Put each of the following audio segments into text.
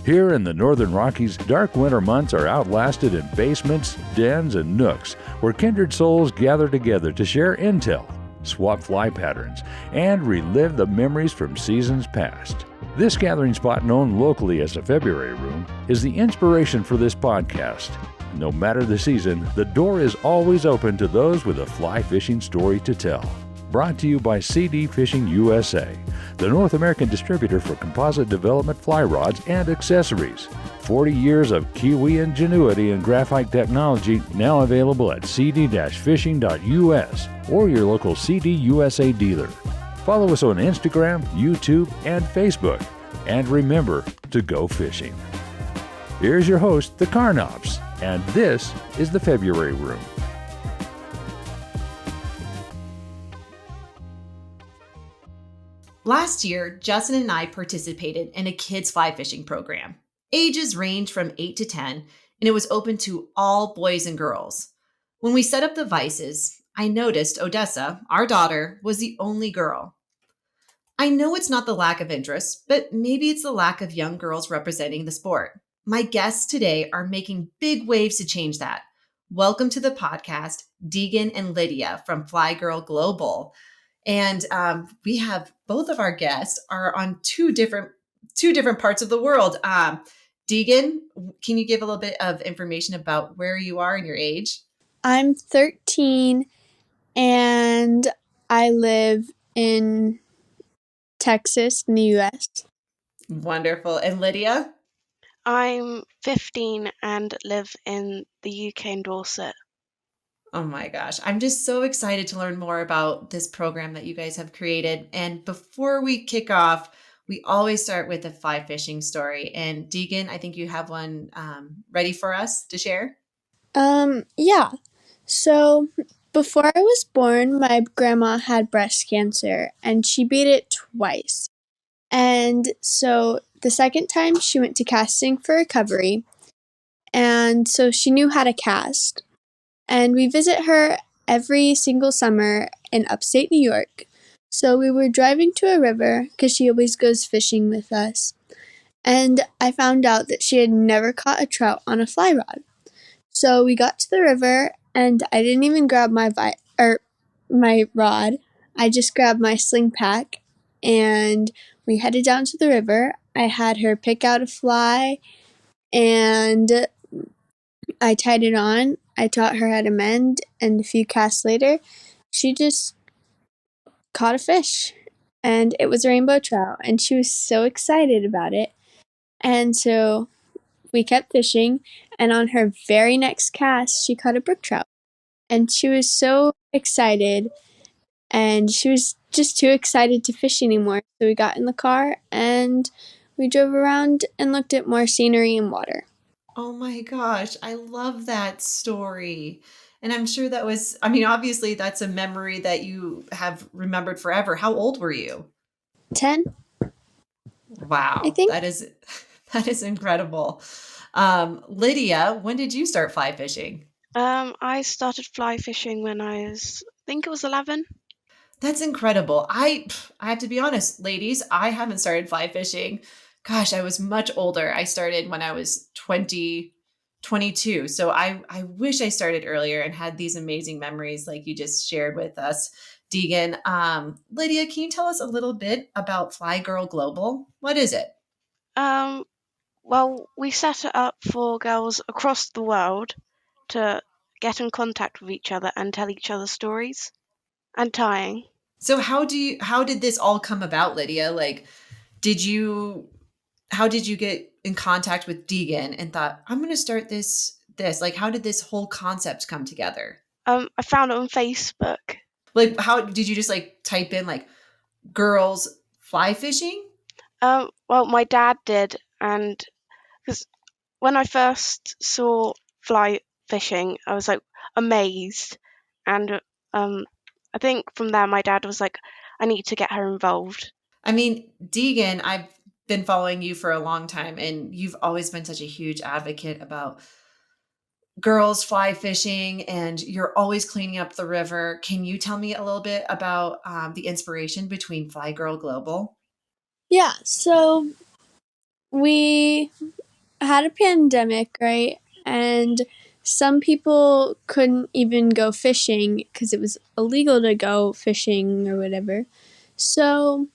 Here in the Northern Rockies, dark winter months are outlasted in basements, dens, and nooks where kindred souls gather together to share intel, swap fly patterns, and relive the memories from seasons past. This gathering spot, known locally as the February Room, is the inspiration for this podcast. No matter the season, the door is always open to those with a fly fishing story to tell. Brought to you by CD Fishing USA, the North American distributor for composite development fly rods and accessories. 40 years of Kiwi ingenuity and graphite technology, now available at cd-fishing.us or your local CD USA dealer. Follow us on Instagram, YouTube, and Facebook. And remember to go fishing. Here's your host, the Carnops, and this is the February Room. Last year, Justin and I participated in a kids fly fishing program. Ages range from 8 to 10, and it was open to all boys and girls. When we set up the vices, I noticed Odessa, our daughter, was the only girl. I know it's not the lack of interest, but maybe it's the lack of young girls representing the sport. My guests today are making big waves to change that. Welcome to the podcast, Deighan and Lydia from Fly Girl Global. And we have both of our guests are on two different parts of the world. Deighan, can you give a little bit of information about where you are and your age? I'm 13 and I live in Texas in the U.S. Wonderful. And Lydia? I'm 15 and live in the UK in Dorset. Oh my gosh. I'm just so excited to learn more about this program that you guys have created. And before we kick off, we always start with a fly fishing story. And Deighan, I think you have one ready for us to share. Yeah. So before I was born, my grandma had breast cancer and she beat it twice. And so the second time she went to casting for recovery. And so she knew how to cast. And we visit her every single summer in upstate New York. So we were driving to a river because she always goes fishing with us. And I found out that she had never caught a trout on a fly rod. So we got to the river and I didn't even grab my rod. I just grabbed my sling pack and we headed down to the river. I had her pick out a fly and I tied it on. I taught her how to mend, and a few casts later, she just caught a fish, and it was a rainbow trout, and she was so excited about it. And so we kept fishing, and on her very next cast, she caught a brook trout, and she was so excited, and she was just too excited to fish anymore. So we got in the car, and we drove around and looked at more scenery and water. Oh my gosh, I love that story. And I'm sure that was, obviously that's a memory that you have remembered forever. How old were you? 10. Wow. I think. That is incredible. Lydia, when did you start fly fishing? I started fly fishing when I think it was 11. That's incredible. I have to be honest, ladies, I haven't started fly fishing. Gosh, I was much older. I started when I was 22. So I wish I started earlier and had these amazing memories like you just shared with us, Deighan. Lydia, can you tell us a little bit about Fly Girl Global? What is it? Well, we set it up for girls across the world to get in contact with each other and tell each other stories and tying. So how did this all come about, Lydia? Like, how did you get in contact with Deighan and thought, I'm going to start this? Like, how did this whole concept come together? I found it on Facebook. Like, how did you just like type in like girls fly fishing? Well, my dad did, and because when I first saw fly fishing, I was like amazed, and I think from there my dad was like, I need to get her involved. Deighan, I've been following you for a long time, and you've always been such a huge advocate about girls fly fishing, and you're always cleaning up the river. Can you tell me a little bit about the inspiration between Fly Girl Global? Yeah, so we had a pandemic, right? And some people couldn't even go fishing because it was illegal to go fishing or whatever. So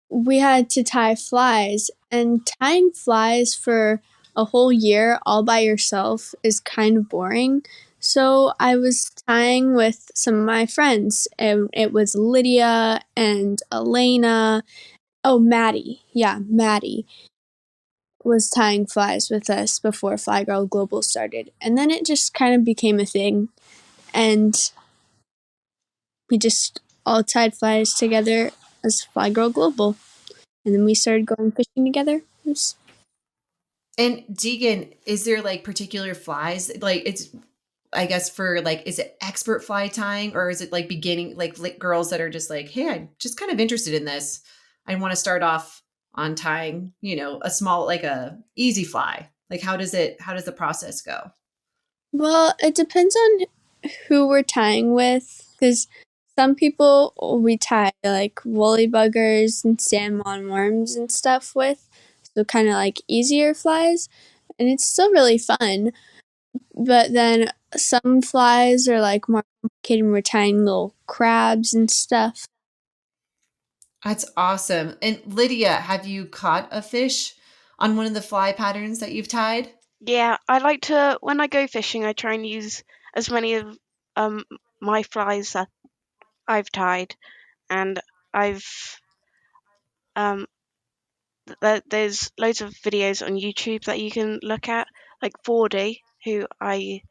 we had to tie flies, and tying flies for a whole year all by yourself is kind of boring. So I was tying with some of my friends, and it was Lydia and Elena. Oh, Maddie. Yeah, Maddie was tying flies with us before Fly Girl Global started. And then it just kind of became a thing. And we just all tied flies together as Fly Girl Global. And then we started going fishing together. And Deighan, is there like particular flies? Like it's I guess for like, is it expert fly tying or is it like beginning, like girls that are just like, hey, I'm just kind of interested in this. I want to start off on tying, a small, like a easy fly. Like how does the process go? Well, it depends on who we're tying with. Because some people we tie like woolly buggers and salmon worms and stuff with. So kind of like easier flies. And it's still really fun. But then some flies are like more complicated and we're tying little crabs and stuff. That's awesome. And Lydia, have you caught a fish on one of the fly patterns that you've tied? Yeah, I like to when I go fishing, I try and use as many of um my flies that I've tied, and I've um there's loads of videos on YouTube that you can look at, like 4D, who I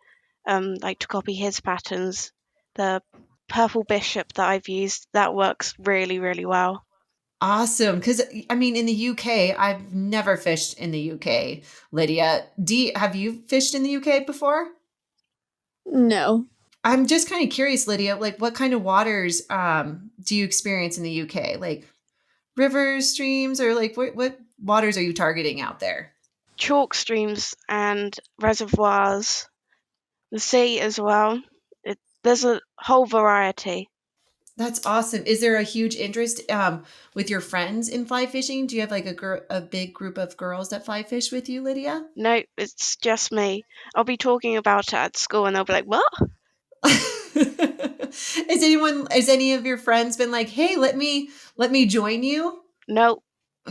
like to copy his patterns. The purple bishop that I've used that works really really well. Awesome. Because I mean, in the UK, I've never fished in the UK. Lydia, have you fished in the UK before? No. I'm just kind of curious, Lydia, like what kind of waters do you experience in the UK? Like rivers, streams, or like what waters are you targeting out there? Chalk streams and reservoirs, the sea as well. There's a whole variety. That's awesome. Is there a huge interest with your friends in fly fishing? Do you have like a big group of girls that fly fish with you, Lydia? No, it's just me. I'll be talking about it at school and they'll be like, "What?" Has any of your friends been like, "Hey, let me join you"? No,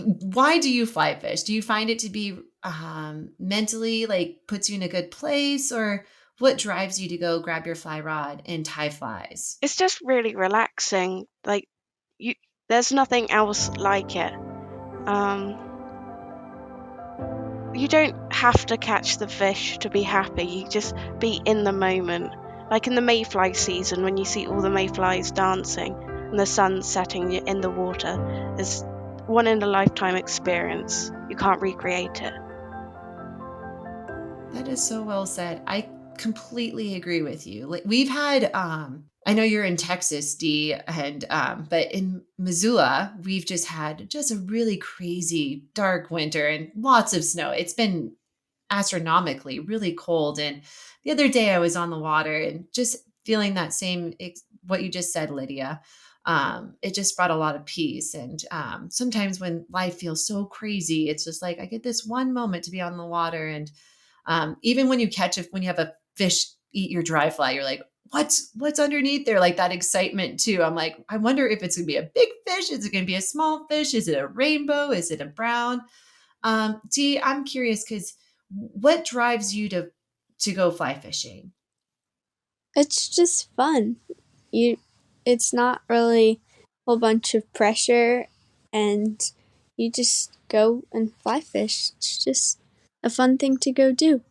Why do you fly fish? Do you find it to be mentally like puts you in a good place, or what drives you to go grab your fly rod and tie flies? it's just really relaxing. Like you there's nothing else like it. Um you don't have to catch the fish to be happy. You just be in the moment. Like in the mayfly season when you see all the mayflies dancing and the sun setting in the water. It's one in a lifetime experience. You can't recreate it. That is so well said. I completely agree with you. Like we've had I know you're in Texas, D, and but in Missoula, we've just had just a really crazy dark winter and lots of snow. It's been astronomically really cold, and the other day I was on the water and just feeling that same what you just said, Lydia. It just brought a lot of peace, and sometimes when life feels so crazy, it's just like I get this one moment to be on the water. And even when when you have a fish eat your dry fly, you're like, what's underneath there? Like that excitement too. I'm like, I wonder if it's gonna be a big fish. Is it gonna be a small fish? Is it a rainbow? Is it a brown? Dee, I'm curious because what drives you to go fly fishing? It's just fun. You it's not really a whole bunch of pressure and you just go and fly fish. It's just a fun thing to go do.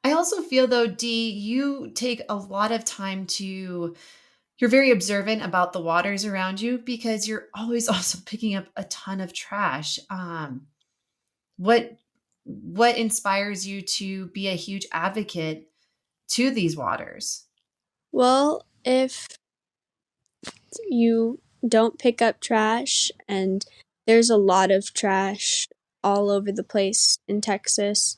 I also feel though, Dee, you take a lot of time to you're very observant about the waters around you because you're always also picking up a ton of trash. What what inspires you to be a huge advocate to these waters? Well, if you don't pick up trash, and there's a lot of trash all over the place in Texas.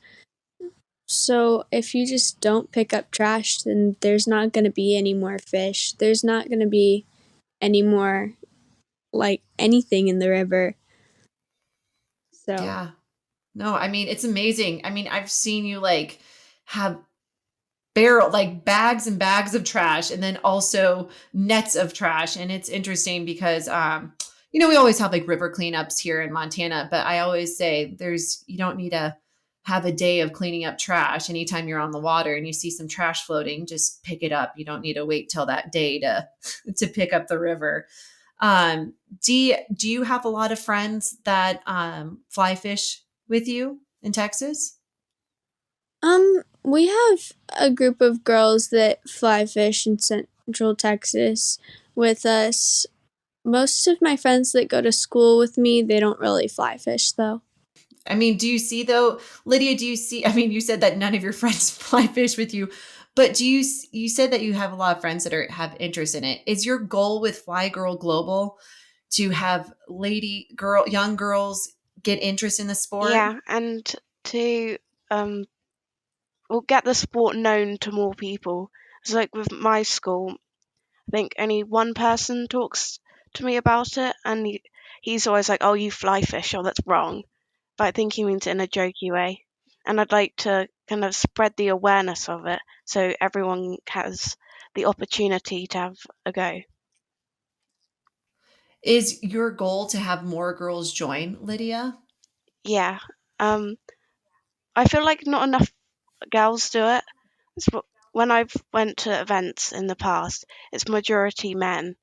So if you just don't pick up trash, then there's not going to be any more fish. There's not going to be any more like anything in the river. So Yeah. No, I mean, it's amazing. I mean, I've seen you like have barrel like bags and bags of trash and then also nets of trash. And it's interesting because we always have like river cleanups here in Montana, but I always say you don't need to have a day of cleaning up trash. Anytime you're on the water and you see some trash floating, just pick it up. You don't need to wait till that day to to pick up the river. Do you have a lot of friends that fly fish with you in Texas? We have a group of girls that fly fish in Central Texas with us. Most of my friends that go to school with me, they don't really fly fish though. I mean, do you see though, Lydia, do you see, I mean, you said that none of your friends fly fish with you, but you said that you have a lot of friends that have interest in it. Is your goal with Fly Girl Global to have young girls get interest in the sport? Yeah, and to um will get the sport known to more people. It's like with my school, I think only one person talks to me about it, and he's always like, "Oh, you fly fish? Oh, that's wrong." But I think he means it in a jokey way. And I'd like to kind of spread the awareness of it so everyone has the opportunity to have a go. Is your goal to have more girls join, Lydia? Yeah. Um, I feel like not enough girls do it. When I've went to events in the past, it's majority men,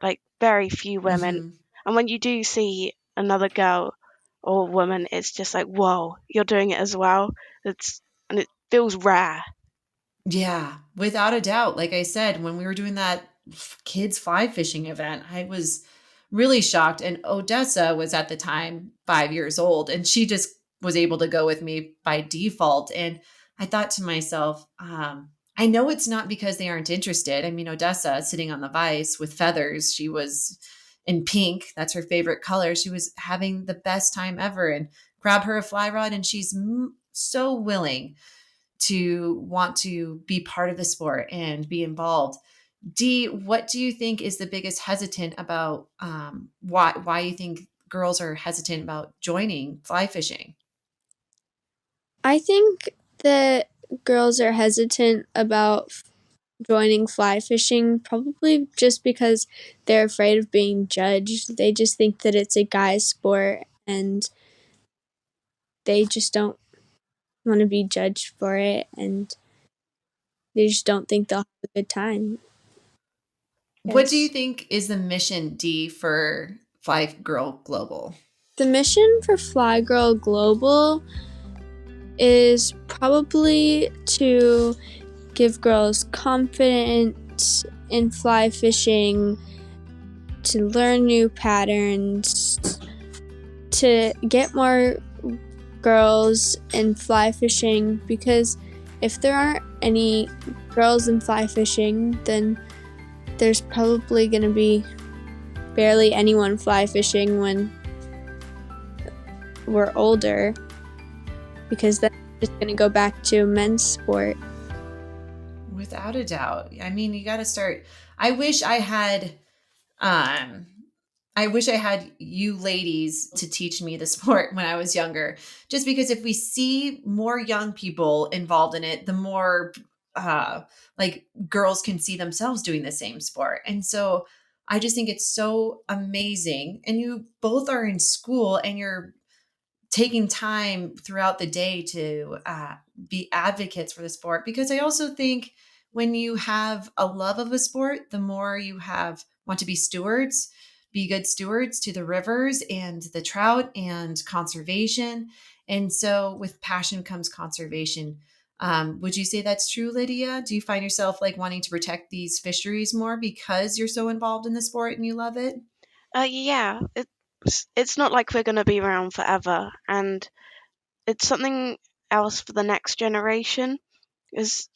like very few women. Hmm. And when you do see another girl or woman, it's just like, whoa, you're doing it as well. And it feels rare. Yeah, without a doubt. Like I said, when we were doing that kids fly fishing event, I was really shocked. And Odessa was at the time 5 years old, and she just was able to go with me by default. And I thought to myself, I know it's not because they aren't interested. I mean, Odessa sitting on the vise with feathers, she was in pink. That's her favorite color. She was having the best time ever. And grab her a fly rod, and she's so willing to want to be part of the sport and be involved. Dee, what do you think is the biggest hesitant about why you think girls are hesitant about joining fly fishing? I think that girls are hesitant about joining fly fishing probably just because they're afraid of being judged. They just think that it's a guy's sport and they just don't want to be judged for it and they just don't think they'll have a good time. What do you Yes. think is the mission, Dee, for Fly Girl Global? The mission for Fly Girl Global is probably to give girls confidence in fly fishing, to learn new patterns, to get more girls in fly fishing, because if there aren't any girls in fly fishing, then there's probably going to be barely anyone fly fishing when we're older, because that's just going to go back to men's sport. Without a doubt. I mean, you got to start. I wish I had um I wish I had you ladies to teach me the sport when I was younger. Just because if we see more young people involved in it, the more like girls can see themselves doing the same sport. And so I just think it's so amazing. And you both are in school and you're taking time throughout the day to be advocates for the sport, because I also think when you have a love of a sport, the more you have want to be good stewards to the rivers and the trout and conservation. And so with passion comes conservation. Would you say that's true, Lydia? Do you find yourself like wanting to protect these fisheries more because you're so involved in the sport and you love it? Yeah, it's not like we're going to be around forever, and it's something else for the next generation. Is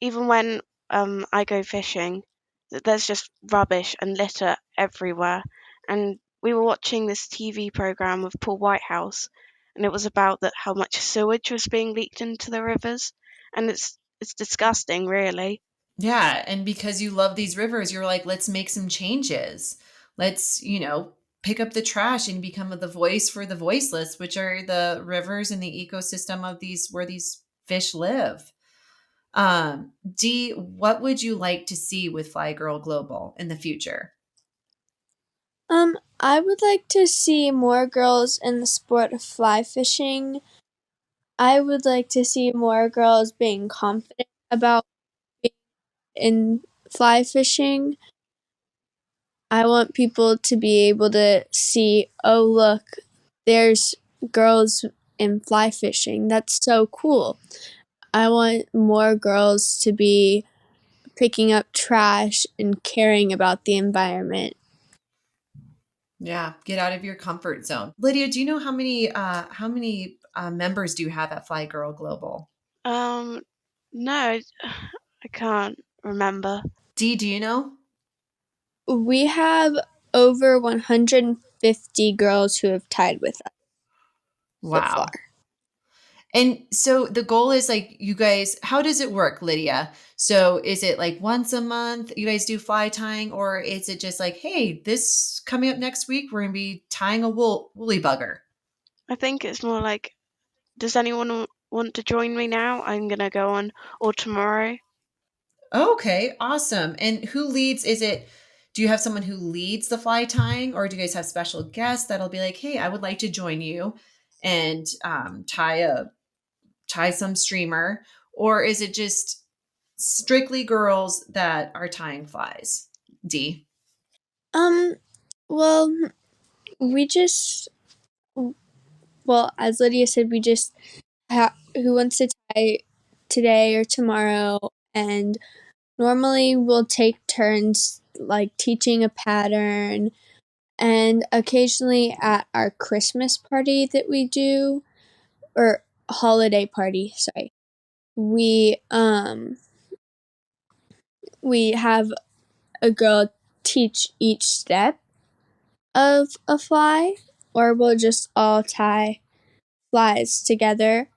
even when I go fishing, there's just rubbish and litter everywhere. And we were watching this TV program with Paul Whitehouse, and it was about that how much sewage was being leaked into the rivers, and it's disgusting, really. Yeah, and because you love these rivers, you're like, let's make some changes. Let's, pick up the trash and become the voice for the voiceless, which are the rivers and the ecosystem of these where these fish live. Dee, what would you like to see with Fly Girl Global in the future? I would like to see more girls in the sport of fly fishing. I would like to see more girls being confident about being in fly fishing. I want people to be able to see, oh, look, there's girls in fly fishing. That's so cool. I want more girls to be picking up trash and caring about the environment. Yeah, get out of your comfort zone. Lydia, do you know how many members do you have at Fly Girl Global? Um, no, I can't remember. Dee, do you know? We have over 150 girls who have tied with us so far. Wow. And so the goal is like you guys, how does it work, Lydia? So is it like once a month you guys do fly tying, or is it just like, hey, this coming up next week, we're gonna be tying a woolly bugger? I think it's more like, does anyone want to join me now? I'm gonna go on, or tomorrow. Okay, awesome. And who leads? Do you have someone who leads the fly tying, or do you guys have special guests that'll be like, hey, I would like to join you and tie some streamer, or is it just strictly girls that are tying flies? D. Well, we just, as Lydia said, we just who wants to tie today or tomorrow, and normally we'll take turns like teaching a pattern, and occasionally at our Christmas party that we do, or holiday party, sorry, we we have a girl teach each step of a fly, or we'll just all tie flies together.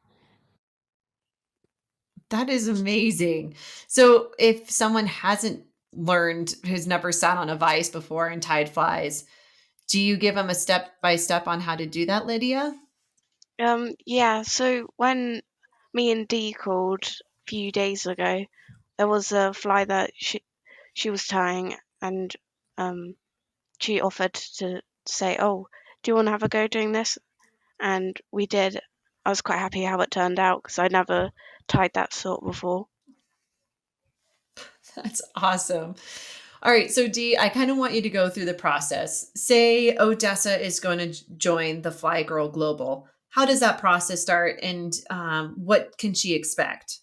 That is amazing. So if someone hasn't learned, who's never sat on a vise before and tied flies, do you give them a step by step on how to do that, Lydia? Yeah. So when me and Dee called a few days ago, there was a fly that she was tying, and she offered to say, "Oh, do you want to have a go doing this?" And we did. I was quite happy how it turned out because I never tied that sort before. That's awesome. All right, so Dee, I kind of want you to go through the process. Say Odessa is going to join the Fly Girl Global. How does that process start, and what can she expect?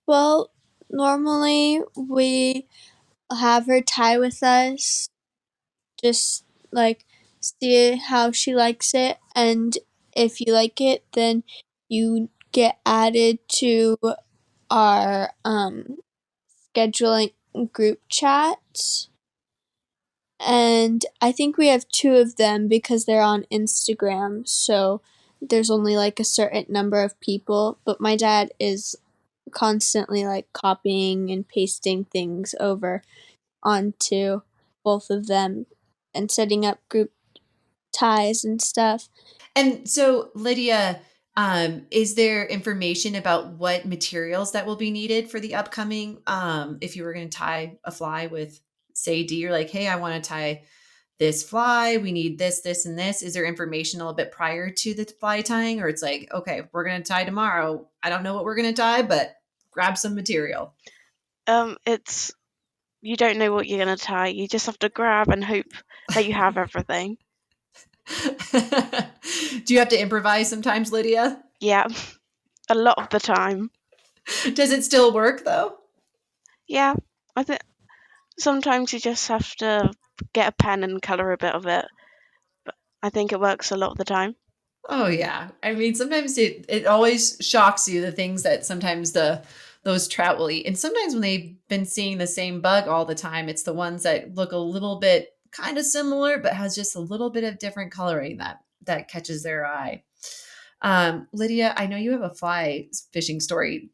Well, normally we have her tie with us, just like see how she likes it, and if you like it, then you get added to our scheduling group chat. And I think we have two of them because they're on Instagram, so there's only like a certain number of people, but my dad is constantly like copying and pasting things over onto both of them and setting up group ties and stuff. And so, Lydia, is there information about what materials that will be needed for the upcoming? If you were going to tie a fly with, say, D, you're like, hey, I want to tie this fly. We need this, this, and this. Is there information a little bit prior to the fly tying, or it's like, okay, we're going to tie tomorrow. I don't know what we're going to tie, but grab some material. It's you don't know what you're gonna tie. You just have to grab and hope that you have everything. Do you have to improvise sometimes, Lydia? Yeah, a lot of the time. Does it still work though? Yeah, I think sometimes you just have to get a pen and color a bit of it. But I think it works a lot of the time. Oh yeah. I mean, sometimes it always shocks you the things that sometimes those trout will eat. And sometimes when they've been seeing the same bug all the time, it's the ones that look a little bit kind of similar, but has just a little bit of different coloring that catches their eye. Lydia, I know you have a fly fishing story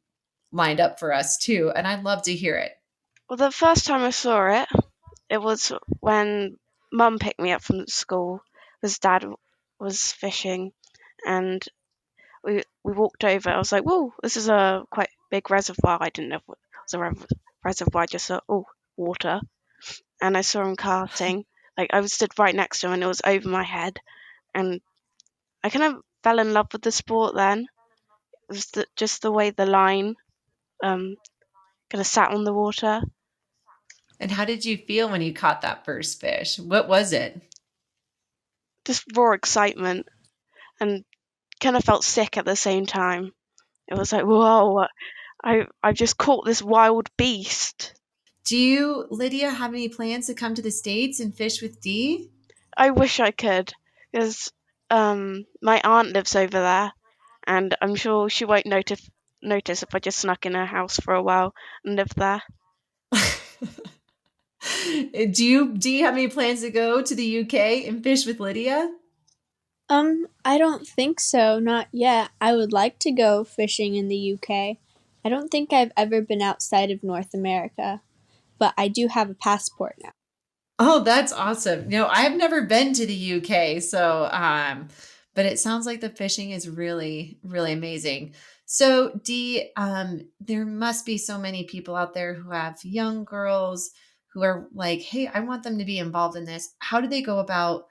lined up for us too, and I'd love to hear it. Well, the first time I saw it, it was when Mum picked me up from school because Dad was fishing, and we walked over. I was like, "Whoa, this is a quite big reservoir." I didn't know if it was a reservoir. I just thought, "Oh, water." And I saw him casting. Like I was stood right next to him, and it was over my head. And I kind of fell in love with the sport then. It was just the way the line kind of sat on the water. And how did you feel when you caught that first fish? What was it? Just raw excitement, and kind of felt sick at the same time. It was like, whoa, I've just caught this wild beast. Do you, Lydia, have any plans to come to the States and fish with Dee? I wish I could, because my aunt lives over there, and I'm sure she won't notice if I just snuck in her house for a while and lived there. Do you have any plans to go to the UK and fish with Lydia? I don't think so, not yet. I would like to go fishing in the UK. I don't think I've ever been outside of North America, but I do have a passport now. Oh, that's awesome. I have never been to the UK, so but it sounds like the fishing is really, really amazing. So, Dee, there must be so many people out there who have young girls who are like, hey, I want them to be involved in this. How do they go about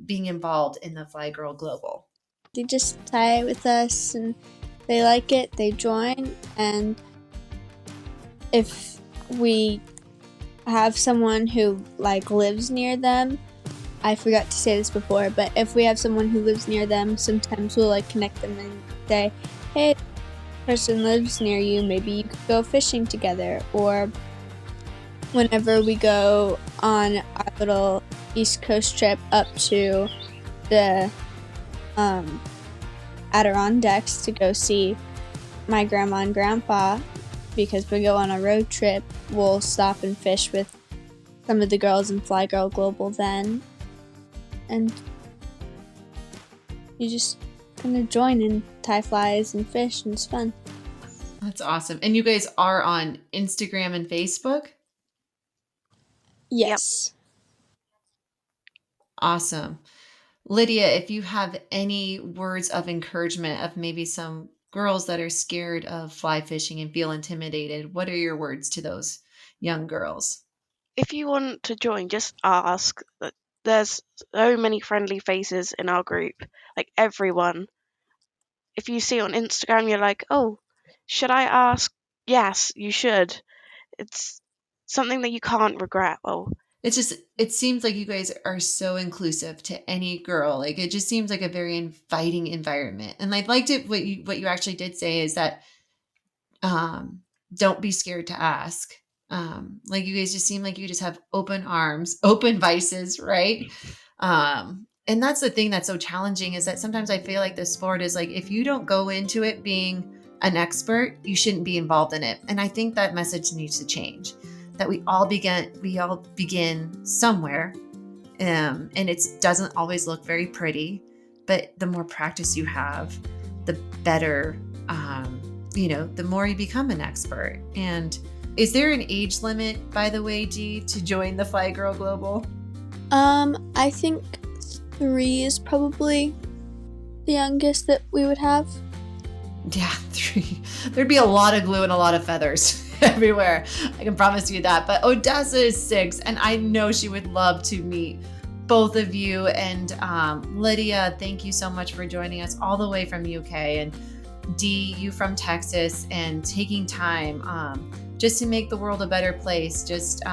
being involved in the Fly Girl Global? They just tie with us and they like it, they join, and if we have someone who lives near them, I forgot to say this before, but if we have someone who lives near them, sometimes we'll connect them and say, hey, this person lives near you, maybe you could go fishing together. Or whenever we go on our little East Coast trip up to the Adirondacks to go see my grandma and grandpa, because we go on a road trip, we'll stop and fish with some of the girls in Fly Girl Global then. And you just kind of join and tie flies and fish, and it's fun. That's awesome. And you guys are on Instagram and Facebook? Yes. Awesome. Lydia, if you have any words of encouragement of maybe some girls that are scared of fly fishing and feel intimidated, what are your words to those young girls? If you want to join, just ask. There's so many friendly faces in our group, like everyone. If you see on Instagram, you're like, oh, should I ask? Yes, you should. It's something that you can't regret. It seems like you guys are so inclusive to any girl. Like it just seems like a very inviting environment. And I liked it. What you actually did say is that don't be scared to ask. Like you guys just seem like you just have open arms, open vices, right? And that's the thing that's so challenging, is that sometimes I feel like the sport is like, if you don't go into it being an expert, you shouldn't be involved in it. And I think that message needs to change, that we all begin somewhere. And it doesn't always look very pretty, but the more practice you have, the better, the more you become an expert. And is there an age limit, by the way, Dee, to join the Fly Girl Global? I think 3 is probably the youngest that we would have. Yeah, 3. There'd be a lot of glue and a lot of feathers everywhere. I can promise you that. But Odessa is 6, and I know she would love to meet both of you. And Lydia, thank you so much for joining us all the way from UK. And Dee, you from Texas, and taking time just to make the world a better place just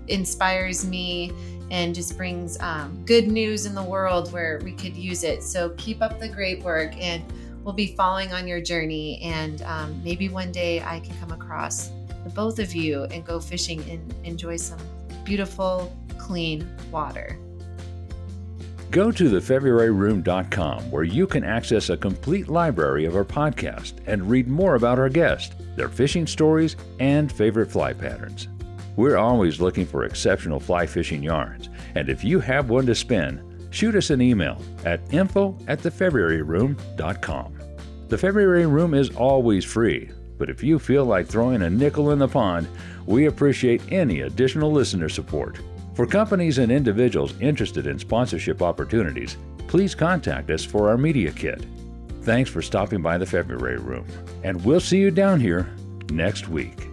inspires me and just brings good news in the world where we could use it. So keep up the great work, and we'll be following on your journey. And maybe one day I can come across the both of you and go fishing and enjoy some beautiful, clean water. Go to thefebruaryroom.com, where you can access a complete library of our podcast and read more about our guests, their fishing stories, and favorite fly patterns. We're always looking for exceptional fly fishing yarns, and if you have one to spin, shoot us an email at info@thefebruaryroom.com. The February Room is always free, but if you feel like throwing a nickel in the pond, we appreciate any additional listener support. For companies and individuals interested in sponsorship opportunities, please contact us for our media kit. Thanks for stopping by the February Room, and we'll see you down here next week.